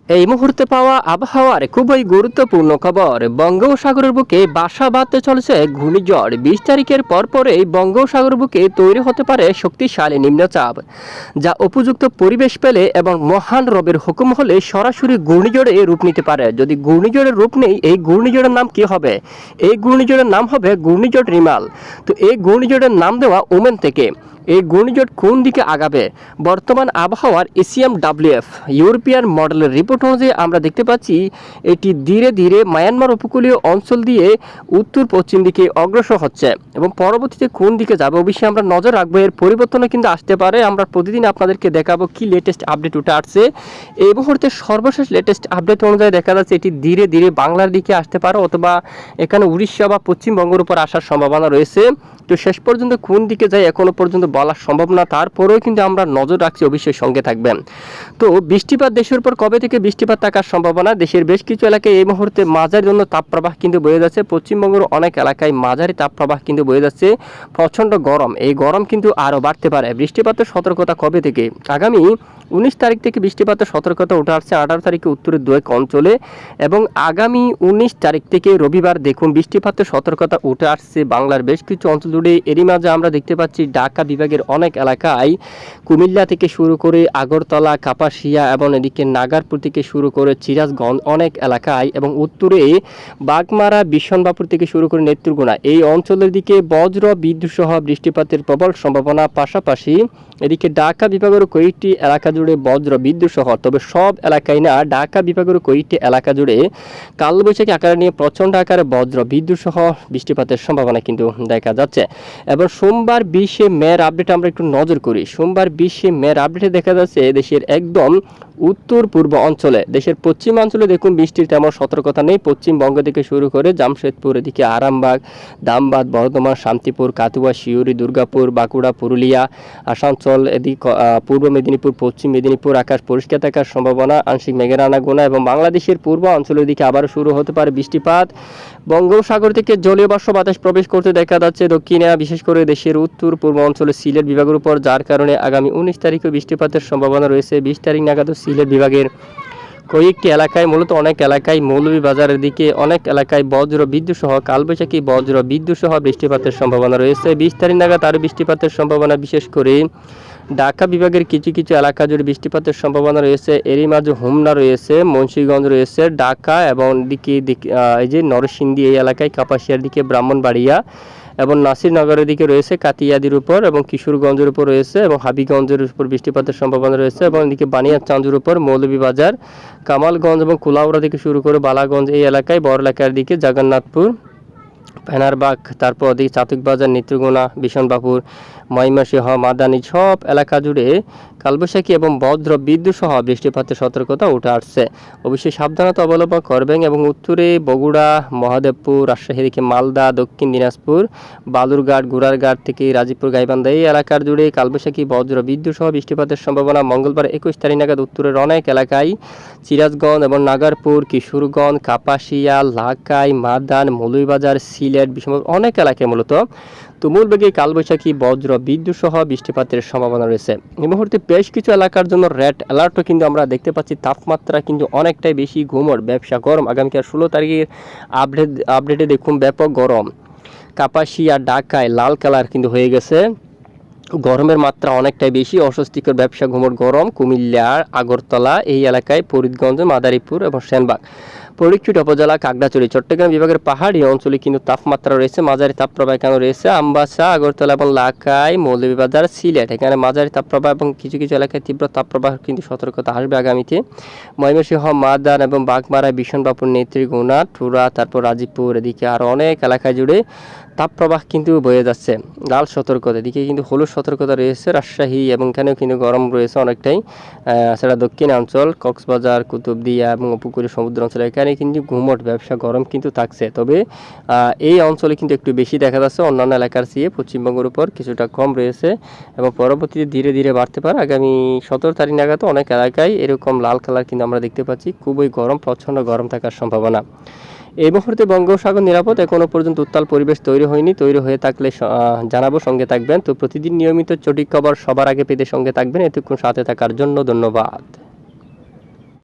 এই মুহূর্তে পাওয়া আবহাওয়ার খুবই গুরুত্বপূর্ণ খবর। বঙ্গোপসাগরের বুকে বাসা বাঁধতে চলেছে ঘূর্ণিঝড়। 20 তারিখের পরপরেই বঙ্গোপসাগরের বুকে তৈরি হতে পারে শক্তিশালী নিম্নচাপ, যা উপযুক্ত পরিবেশ পেলে এবং মহান রবের হুকুম হলে সরাসরি ঘূর্ণিঝড়ে রূপ নিতে পারে। যদি ঘূর্ণিঝড়ের রূপ নেই, এই ঘূর্ণিঝড়ের নাম কি হবে? এই ঘূর্ণিঝড়ের নাম হবে ঘূর্ণিঝড় রিমাল। তো এই ঘূর্ণিঝড়ের নাম দেওয়া ওমেন থেকে। এই ঘূর্ণিঝড় কোন দিকে আগাবে? বর্তমান আবহাওয়ার ECMWF ইউরোপিয়ান মডেলের রিপোর্ট অনুযায়ী আমরা দেখতে পাচ্ছি এটি ধীরে ধীরে মায়ানমার উপকূলীয় অঞ্চল দিয়ে উত্তর পশ্চিম দিকে অগ্রসর হচ্ছে এবং পরবর্তীতে কোন দিকে যাবে অবশ্যই আমরা নজর রাখবো। এর পরিবর্তনও কিন্তু আসতে পারে। আমরা প্রতিদিন আপনাদেরকে দেখাবো কি লেটেস্ট আপডেট উঠে আসছে। এই মুহূর্তে সর্বশেষ লেটেস্ট আপডেট অনুযায়ী দেখা যাচ্ছে এটি ধীরে ধীরে বাংলার দিকে আসতে পারে, অথবা এখানে উড়িষ্যা বা পশ্চিমবঙ্গের উপর আসার সম্ভাবনা রয়েছে। তো শেষ পর্যন্ত কোন দিকে যায় এখনো পর্যন্ত বলা সম্ভব না, তারপরেও কিন্তু আমরা নজর রাখছি, অবশ্যই সঙ্গে থাকবেন। তো বৃষ্টিপাত দেশের উপর কবে থেকে বৃষ্টিপাত থাকার সম্ভাবনা? দেশের বেশ কিছু এলাকায় এই মুহূর্তে মাঝারি জন্য তাপপ্রবাহ কিন্তু বয়ে যাচ্ছে। পশ্চিমবঙ্গের অনেক এলাকায় মাঝারি তাপপ্রবাহ কিন্তু বয়ে যাচ্ছে। প্রচণ্ড গরম, এই গরম কিন্তু আরও বাড়তে পারে। বৃষ্টিপাতের সতর্কতা কবে থেকে? আগামী 19 তারিখ থেকে বৃষ্টিপাতের সতর্কতা উঠে আসছে 18 তারিখে উত্তরের 2 অঞ্চলে, এবং আগামী 19 তারিখ থেকে রবিবার দেখুন বৃষ্টিপাতের সতর্কতা উঠে আসছে বাংলার বেশ কিছু অঞ্চল জুড়ে। এরই মাঝে আমরা দেখতে পাচ্ছি ঢাকা বিভাগের অনেক এলাকায়, কুমিল্লা থেকে শুরু করে আগরতলা, কাপাসিয়া এবং এদিকে নাগারপুর থেকে শুরু করে সিরাজগঞ্জ অনেক এলাকায়, এবং উত্তরে বাগমারা, বিশনবাপুর থেকে শুরু করে নেত্রকোনা এই অঞ্চলের দিকে বজ্র বিদ্যুৎ সহ বৃষ্টিপাতের প্রবল সম্ভাবনা। পাশাপাশি এদিকে ঢাকা বিভাগের কয়েকটি এলাকা জুড়ে বজ্র বিদ্যুৎ সহ, তবে সব এলাকায় না, ঢাকা বিভাগের কয়েকটি এলাকা জুড়ে কালবৈশাখী আকারে নিয়ে প্রচণ্ড আকারে বজ্র বিদ্যুৎ সহ বৃষ্টিপাতের সম্ভাবনা কিন্তু দেখা যাচ্ছে। এবং সোমবার 20 মের আপডেট আমরা একটু নজর করি। সোমবার 20 মের আপডেটে দেখা যাচ্ছে দেশের একদম উত্তর পূর্ব অঞ্চলে, দেশের পশ্চিমাঞ্চলে দেখুন বৃষ্টির তেমন সতর্কতা নেই। পশ্চিমবঙ্গ থেকে শুরু করে জামশেদপুর, এদিকে আরামবাগ, ধামবাদ, বর্ধমান, শান্তিপুর, কাতুয়া, শিউরি, দুর্গাপুর, বাঁকুড়া, পুরুলিয়া, আসানসোল, এদিকে পূর্ব মেদিনীপুর, পশ্চিম মেদিনীপুর আকাশ পরিষ্কার থাকার সম্ভাবনা, আংশিক মেঘের আনাগোনা, এবং বাংলাদেশের পূর্ব অঞ্চলের দিকে আবারও শুরু হতে পারে বৃষ্টিপাত। বঙ্গোপসাগর থেকে জলীয় বাষ্প বাতাস প্রবেশ করতে দেখা যাচ্ছে দক্ষিণে, বিশেষ করে দেশের উত্তর পূর্ব অঞ্চলে সিলেট বিভাগের উপর, যার কারণে আগামী 19 তারিখে বৃষ্টিপাতের সম্ভাবনা রয়েছে। 20 তারিখ নাগাদ সিলেট বিভাগের কয়েকটি এলাকায়, মূলত অনেক এলাকায়, মৌলভীবাজারের দিকে অনেক এলাকায় বজ্র বিদ্যুৎ সহ কালবৈশাখী বজ্র বিদ্যুৎ সহ বৃষ্টিপাতের সম্ভাবনা রয়েছে। 20 তারিখ নাগাদ আরও বৃষ্টিপাতের সম্ভাবনা, বিশেষ করে ঢাকা বিভাগের কিছু কিছু এলাকা জুড়ে বৃষ্টিপাতের সম্ভাবনা রয়েছে। এরই মাঝে হোমনা রয়েছে, মুন্সিগঞ্জ রয়েছে, ঢাকা এবং দিকে এই যে নরসিংদী এই এলাকায়, কাপাসিয়ার দিকে ব্রাহ্মণবাড়িয়া এবং নাসিরনগরের দিকে রয়েছে কাতিয়াদির উপর, এবং কিশোরগঞ্জের উপর রয়েছে, এবং হাবিগঞ্জের উপর বৃষ্টিপাতের সম্ভাবনা রয়েছে, এবং এদিকে বানিয়াচাঁজের উপর, মৌলভীবাজার, কামালগঞ্জ এবং কুলাউড়া থেকে শুরু করে বালাগঞ্জ এই এলাকায়, বড়লেখার দিকে জগন্নাথপুর, ফেনারবাগ, তারপর ওদিকে চাতকবাজার, নেত্রকোনা, বিশনবাপুর, ময়মনসিংহ, মাদানী সব এলাকা জুড়ে কালবৈশাখী এবং বজ্র বিদ্যুৎ সহ বৃষ্টিপাতের সতর্কতা উঠে আসছে। অবশ্যই সাবধানতা অবলম্বন করবেন। এবং উত্তরে বগুড়া, মহাদেবপুর, রাজশাহী থেকে মালদা, দক্ষিণ দিনাজপুর, বালুরঘাট, গুড়ারঘাট থেকে রাজীবপুর, গাইবান্ধা এই এলাকার জুড়ে কালবৈশাখী বজ্র বিদ্যুৎ সহ বৃষ্টিপাতের সম্ভাবনা। মঙ্গলবার 21 তারিখ নাগাদ উত্তরের অনেক এলাকায়, সিরাজগঞ্জ এবং নাগারপুর, কিশোরগঞ্জ, কাপাসিয়া, লাখাই, মাদান, মৌলভীবাজার, সিলেট, অনেক এলাকায় মূলত তুমুল বেগে কালবৈশাখী বজ্র বিদ্যুৎ সহ বৃষ্টিপাতের সম্ভাবনা রয়েছে। এই মুহূর্তে বেশ কিছু এলাকার জন্য রেড অ্যালার্টও কিন্তু আমরা দেখতে পাচ্ছি। তাপমাত্রা কিন্তু অনেকটাই বেশি, ঘুমোর ব্যবসা গরম। আগামীকাল 16 তারিখের আপডেটে দেখুন ব্যাপক গরম। কাপাসিয়া, ঢাকায় লাল কালার কিন্তু হয়ে গেছে, গরমের মাত্রা অনেকটাই বেশি, অস্বস্তিকর ব্যবসা ঘুমোর গরম। কুমিল্লা, আগরতলা এই এলাকায়, ফরিদগঞ্জ, মাদারীপুর এবং সেনবাগ, ফরিদকুট উপজেলা, খাগড়াছড়ি, চট্টগ্রাম বিভাগের পাহাড়ি অঞ্চলে কিন্তু তাপমাত্রা রয়েছে, মাঝারি তাপপ্রবাহ এখানে রয়েছে। আমবাসা, আগরতলা এবং লাখাই, মৌলভীবাজার, সিলেট এখানে মাঝারি তাপপ্রবাহ, এবং কিছু কিছু এলাকায় তীব্র তাপপ্রবাহ কিন্তু সতর্কতা আসবে আগামীতে। ময়মনসিংহ, মাদান এবং বাগমারা, বিশনবাপুর, নেত্রকোনা, টুরা, তারপর রাজীবপুর, এদিকে আরও অনেক এলাকায় জুড়ে তাপপ্রবাহ কিন্তু বয়ে যাচ্ছে। লাল সতর্কতা, এদিকে কিন্তু হলুদ সতর্কতা রয়েছে রাজশাহী, এবং এখানেও কিন্তু গরম রয়েছে অনেকটাই। সেটা দক্ষিণাঞ্চল, কক্সবাজার, কুতুবদিয়া এবং উপকূলীয় সমুদ্র অঞ্চল, এখানে কিন্তু ঘুমট ব্যবসা গরম কিন্তু থাকছে। তবে এই অঞ্চলে কিন্তু একটু বেশি দেখা যাচ্ছে, অন্যান্য এলাকার চেয়ে পশ্চিমবঙ্গের উপর কিছুটা কম রয়েছে, এবং পরবর্তীতে ধীরে ধীরে বাড়তে পারে। আগামী 17 তারিখ নাগাদ অনেক এলাকায় এরকম লাল কালার কিন্তু আমরা দেখতে পাচ্ছি, খুবই গরম, প্রচণ্ড গরম থাকার সম্ভাবনা। এই মুহূর্তে বঙ্গোপসাগর নিরাপদ, এখনও পর্যন্ত উত্তাল পরিবেশ তৈরি হয়নি। তৈরি হয়ে থাকলে জানাবো, সঙ্গে থাকবেন। তো প্রতিদিন নিয়মিত সঠিক খবর সবার আগে পেতে সঙ্গে থাকবেন। এতক্ষণ সাথে থাকার জন্য ধন্যবাদ।